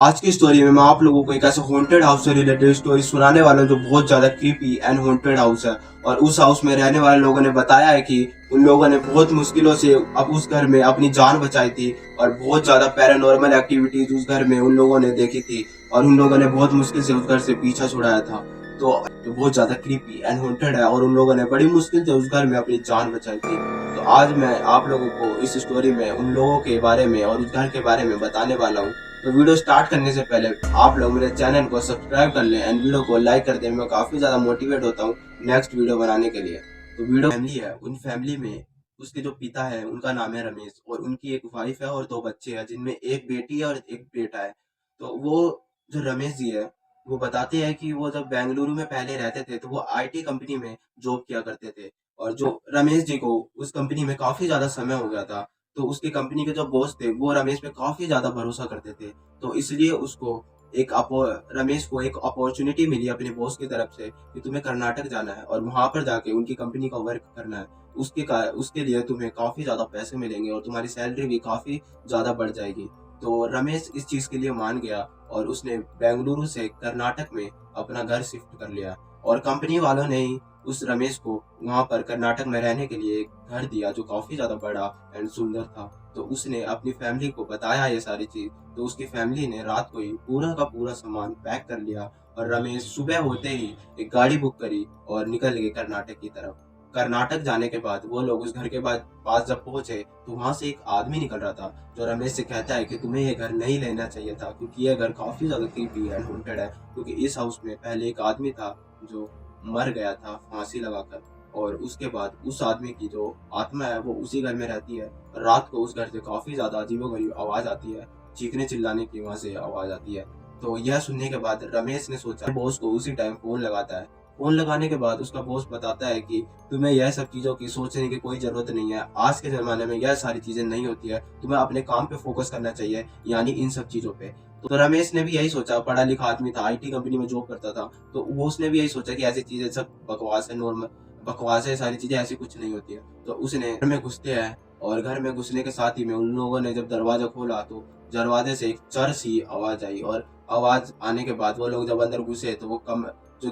आज की स्टोरी में मैं आप लोगों को एक ऐसे हॉन्टेड हाउस से रिलेटेड स्टोरी सुनाने वाला हूँ जो बहुत ज्यादा क्रीपी एंड हॉन्टेड हाउस है। और उस हाउस में रहने वाले लोगों ने बताया है कि उन लोगों ने बहुत मुश्किलों से अब उस घर में अपनी जान बचाई थी और बहुत ज्यादा पैरानॉर्मल एक्टिविटीज उस घर में उन लोगों ने देखी थी और उन लोगों ने बहुत मुश्किल से उस घर से पीछा छुड़ाया था। तो जो बहुत ज्यादा क्रीपी एंड हॉन्टेड है और उन लोगों ने बड़ी मुश्किल से उस घर में अपनी जान बचाई थी। तो आज मैं आप लोगों को इस स्टोरी में उन लोगों के बारे में और उस घर के बारे में बताने वाला हूँ। तो वीडियो स्टार्ट करने से पहले आप लोग मेरे चैनल को सब्सक्राइब कर लें एंड वीडियो को लाइक कर दें। मैं काफी ज्यादा मोटिवेट होता हूँ नेक्स्ट वीडियो बनाने के लिए। तो वीडियो फैमिली है, उन फैमिली में उसके जो पिता है उनका नाम है रमेश और उनकी एक वाइफ है और दो बच्चे हैं जिनमें एक बेटी है और एक बेटा है। तो वो जो रमेश जी है वो बताते हैं कि वो जब बेंगलुरु में पहले रहते थे तो वो आईटी कंपनी में जॉब किया करते थे और जो रमेश जी को उस कंपनी में काफी ज्यादा समय हो गया था। तो उसकी कंपनी के जो बॉस थे वो रमेश पे काफी ज्यादा भरोसा करते थे। तो इसलिए उसको रमेश को एक अपॉर्चुनिटी मिली अपने बॉस की तरफ से कि तुम्हें कर्नाटक जाना है और वहां पर जाके उनकी कंपनी का वर्क करना है। उसके लिए तुम्हें काफी ज्यादा पैसे मिलेंगे और तुम्हारी सैलरी भी काफी ज्यादा बढ़ जाएगी। तो रमेश इस चीज के लिए मान गया और उसने बेंगलुरु से कर्नाटक में अपना घर शिफ्ट कर लिया और कंपनी वालों ने ही उस रमेश को वहां पर कर्नाटक में रहने के लिए एक घर दिया जो काफी ज्यादा बड़ा एंड सुंदर था। तो उसने अपनी फैमिली को बताया ये सारी चीज। तो उसकी फैमिली ने रात को ही पूरा का पूरा सामान पैक कर लिया और रमेश सुबह होते ही एक गाड़ी बुक करी और निकल गए कर्नाटक की तरफ। कर्नाटक जाने के बाद वो लोग उस घर के बाद पास जब पहुंचे तो वहां से एक आदमी निकल रहा था जो रमेश से कहता है कि तुम्हें ये घर नहीं लेना चाहिए था क्योंकि यह घर काफी ज्यादा क्रीपी एंड हॉन्टेड है, क्योंकि इस हाउस में पहले एक आदमी था जो मर गया था फांसी लगाकर और उसके बाद उस आदमी की जो आत्मा है वो उसी घर में रहती है। रात को उस घर से काफी ज्यादा अजीबोगरीब आवाज आती है, चीखने चिल्लाने की वहां से आवाज आती है। तो यह सुनने के बाद रमेश ने सोचा बॉस को उसी टाइम फोन लगाता है। फोन लगाने के बाद उसका बॉस बताता है कि तुम्हें यह सब चीजों की सोचने की कोई जरूरत नहीं है, आज के जमाने में यह सारी चीजें नहीं होती है, तुम्हें अपने काम पे फोकस करना चाहिए, यानी इन सब चीजों पे। तो रमेश ने भी यही सोचा, पढ़ा लिखा आदमी था, आईटी कंपनी में जॉब करता था। तो वो उसने भी यही सोचा कि ऐसी चीजें सब बकवास है, नॉर्मल बकवास है, सारी चीजें ऐसी कुछ नहीं होती है। तो उसने घर में घुसते हैं और घर में घुसने के साथ ही में उन लोगों ने जब दरवाजा खोला तो दरवाजे से एक चर सी आवाज आई और आवाज आने के बाद वो लोग जब अंदर घुसे तो वो कम जो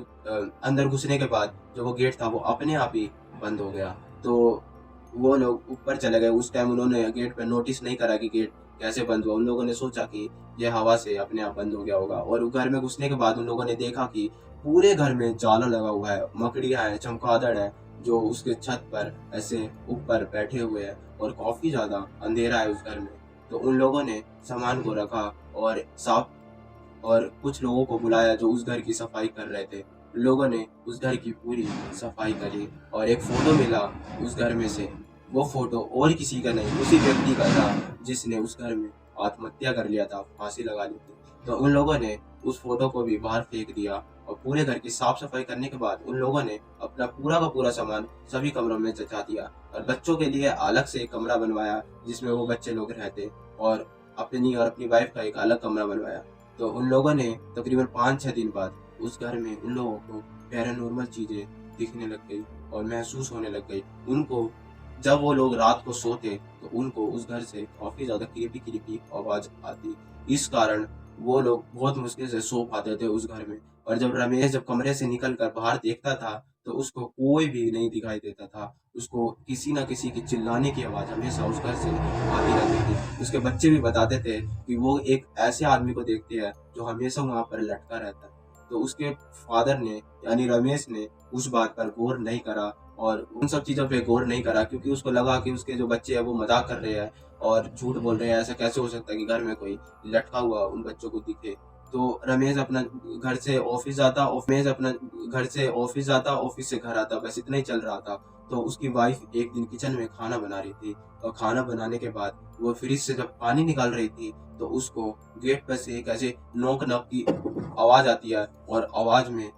अंदर घुसने के बाद जो वो गेट था वो अपने आप ही बंद हो गया। तो वो लोग ऊपर चले गए। उस टाइम उन्होंने गेट पे नोटिस नहीं करा कि गेट कैसे बंद हुआ। उन लोगों ने सोचा कि यह हवा से अपने आप बंद हो गया होगा और घर में घुसने के बाद उन लोगों ने देखा कि पूरे घर में जाला लगा हुआ है, मकड़ियां हैं, चमगादड़ है जो उसके छत पर ऐसे ऊपर बैठे हुए हैं और काफी ज्यादा अंधेरा है उस घर में। तो उन लोगों ने सामान को रखा और साफ और कुछ लोगों को बुलाया जो उस घर की सफाई कर रहे थे। लोगों ने उस घर की पूरी सफाई करी और एक फोटो मिला उस घर में से। वो फोटो और किसी का नहीं, उसी व्यक्ति का था जिसने उस घर में आत्महत्या कर लिया था, फांसी लगा ली थी। तो उन लोगों ने उस फोटो को भी बाहर फेंक दिया और पूरे घर की साफ सफाई करने के बाद उन लोगों ने अपना पूरा का पूरा सामान सभी कमरों में जचा दिया और बच्चों के लिए अलग से एक कमरा बनवाया जिसमें वो बच्चे लोग रहते और अपनी और अपनी वाइफ का एक अलग कमरा बनवाया। तो उन लोगों ने तकरीबन 5-6 दिन बाद उस घर में उन लोगों को पैरानॉर्मल चीजें दिखने लग गई और महसूस होने लग गई। उनको जब वो लोग रात को सोते तो उनको उस घर से काफी ज्यादा क्रीपी क्रीपी आवाज आती। इस कारण वो लोग बहुत मुश्किल से सो पाते थे उस घर में। और जब रमेश जब कमरे से निकल कर बाहर देखता था तो उसको कोई भी नहीं दिखाई देता था। उसको किसी ना किसी की चिल्लाने की आवाज हमेशा उस घर से आती रहती थी। उसके बच्चे भी बताते थे कि वो एक ऐसे आदमी को देखते हैं जो हमेशा वहां पर लटका रहता है। तो उसके फादर ने यानी रमेश ने उस बात पर गौर नहीं करा और उन सब चीजों पे गौर नहीं करा क्योंकि उसको लगा कि उसके जो बच्चे हैं वो मजाक कर रहे हैं और झूठ बोल रहे हैं। ऐसा कैसे हो सकता है कि घर में कोई लटका हुआ उन बच्चों को दिखे। तो रमेश अपना घर से ऑफिस जाता, ऑफिस से घर आता, बस इतना ही चल रहा था। तो उसकी वाइफ एक दिन किचन में खाना बना रही थी और खाना बनाने के बाद वो फ्रिज से जब पानी निकाल रही थी तो उसको गेट पर से एक ऐसे नोक नोक की आवाज आती है और आवाज में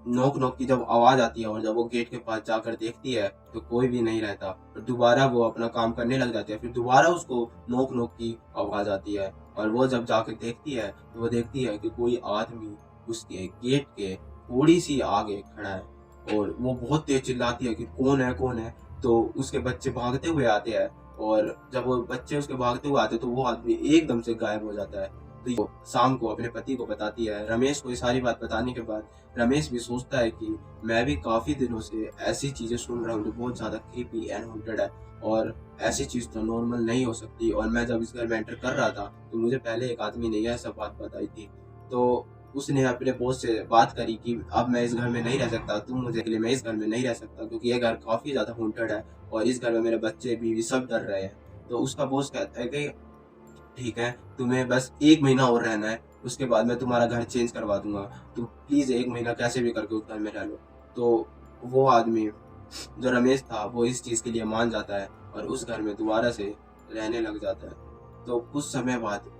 नोक नोक की जब आवाज आती है और जब वो गेट के पास जाकर देखती है तो कोई भी नहीं रहता। फिर दोबारा वो अपना काम करने लग जाती है, फिर दोबारा उसको नोक नोक की आवाज आती है और वो जब जाकर देखती है तो वो देखती है कि कोई आदमी उसके गेट के थोड़ी सी आगे खड़ा है और वो बहुत तेज चिल्लाती है कि कौन है कौन है। तो उसके बच्चे भागते हुए आते हैं और जब वो बच्चे उसके भागते हुए आते हैं तो वो आदमी एकदम से गायब हो जाता है। तो वो शाम को अपने पति को बताती है। रमेश को ये सारी बात बताने के बाद रमेश भी सोचता है कि मैं भी काफ़ी दिनों से ऐसी चीज़ें सुन रहा हूँ जो बहुत ज़्यादा क्रीपी एंड हॉन्टेड है, और ऐसी चीज़ तो नॉर्मल नहीं हो सकती। और मैं जब इस घर में एंटर कर रहा था तो मुझे पहले एक आदमी ने यह सब बात बताई थी। तो उसने अपने बॉस से बात करी कि अब मैं इस घर में नहीं रह सकता, तुम मुझे के लिए मैं इस घर में नहीं रह सकता, क्योंकि ये घर काफ़ी ज़्यादा हॉन्टेड है और इस घर में मेरे बच्चे बीवी सब डर रहे हैं। तो उसका बॉस कहता है कि ठीक है, तुम्हें बस 1 महीना और रहना है, उसके बाद मैं तुम्हारा घर चेंज करवा दूँगा। तुम प्लीज़ 1 महीना कैसे भी करके उस घर में रह लो। तो वो आदमी जो रमेश था वो इस चीज़ के लिए मान जाता है और उस घर में दोबारा से रहने लग जाता है। तो कुछ समय बाद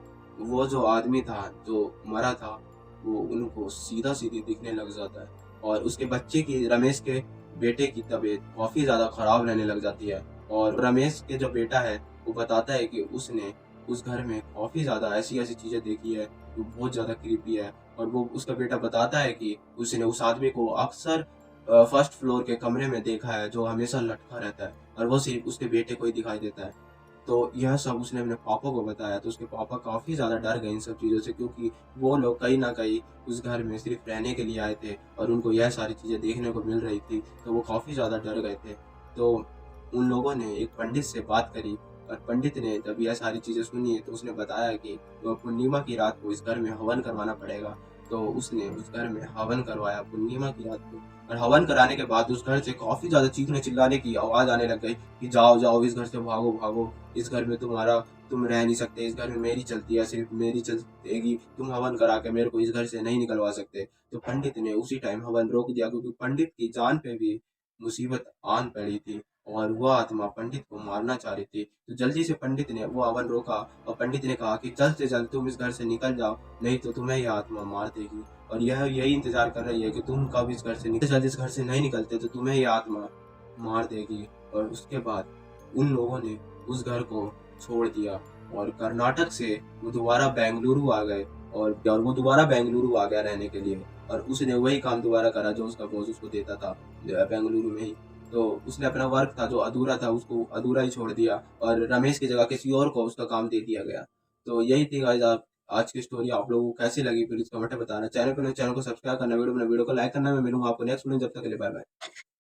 वो जो आदमी था जो मरा था, वो उनको सीधा-सीधी दिखने लग जाता है और उसके बच्चे की, रमेश के बेटे की तबीयत काफ़ी ज़्यादा ख़राब रहने लग जाती है। और रमेश के जो बेटा है वो बताता है कि उसने उस घर में काफ़ी ज़्यादा ऐसी-ऐसी चीज़ें देखी है जो बहुत ज़्यादा क्रीपी है। और वो उसका बेटा बताता है कि उसने उस आदमी को अक्सर फर्स्ट फ्लोर के कमरे में देखा है जो हमेशा लटका रहता है और वो सिर्फ़ उसके बेटे को ही दिखाई देता है। तो यह सब उसने अपने पापा को बताया, तो उसके पापा काफ़ी ज़्यादा डर गए इन सब चीज़ों से, क्योंकि वो लोग कहीं न कहीं उस घर में सिर्फ़ रहने के लिए आए थे और उनको यह सारी चीज़ें देखने को मिल रही थी, तो वो काफ़ी ज़्यादा डर गए थे। तो उन लोगों ने एक पंडित से बात करी और पंडित ने जब यह सारी चीज़ें सुनी तो उसने बताया कि पूर्णिमा की रात को इस घर में हवन करवाना पड़ेगा। तो उसने उस घर में हवन करवाया पूर्णिमा की रात को, और हवन कराने के बाद उस घर से काफ़ी ज़्यादा चीखने-चिल्लाने की आवाज़ आने लग गई कि जाओ, जाओ इस घर से भागो, भागो। इस घर में तुम रह नहीं सकते, इस घर में मेरी चलती है, सिर्फ़ मेरी चलेगी, तुम हवन करा के मेरे को इस घर से नहीं निकलवा सकते। तो पंडित ने उसी टाइम हवन रोक दिया, क्योंकि पंडित की जान पे भी मुसीबत आन पड़ी थी और वह आत्मा पंडित को मारना चाह रही थी। तो जल्दी से पंडित ने वो हवन रोका और पंडित ने कहा कि जल्द से जल्द तुम इस घर से निकल जाओ, नहीं तो तुम्हें यह आत्मा मार देगी। और यह यही इंतज़ार कर रही है कि तुम कब इस घर से जल्द इस घर से नहीं निकलते तो तुम्हें ये आत्मा मार देगी। और उसके बाद उन लोगों ने उस घर को छोड़ दिया और कर्नाटक से वो दोबारा बेंगलुरु आ गए, और वो दोबारा बेंगलुरु आ गया रहने के लिए, और उसने वही काम दोबारा करा जो उसका बॉस उसको देता था बेंगलुरु में ही। तो उसने अपना वर्क था जो अधूरा था उसको अधूरा ही छोड़ दिया और रमेश की जगह किसी और को उसका काम दे दिया गया। तो यही थी गाइस आज की स्टोरी। आप लोगों को कैसी लगी प्लीज कमेंट में बताना। चैनल को सब्सक्राइब करना, वीडियो को लाइक करना। मैं मिलूंगा आपको नेक्स्ट वीडियो, जब तक के लिए बाय बाय।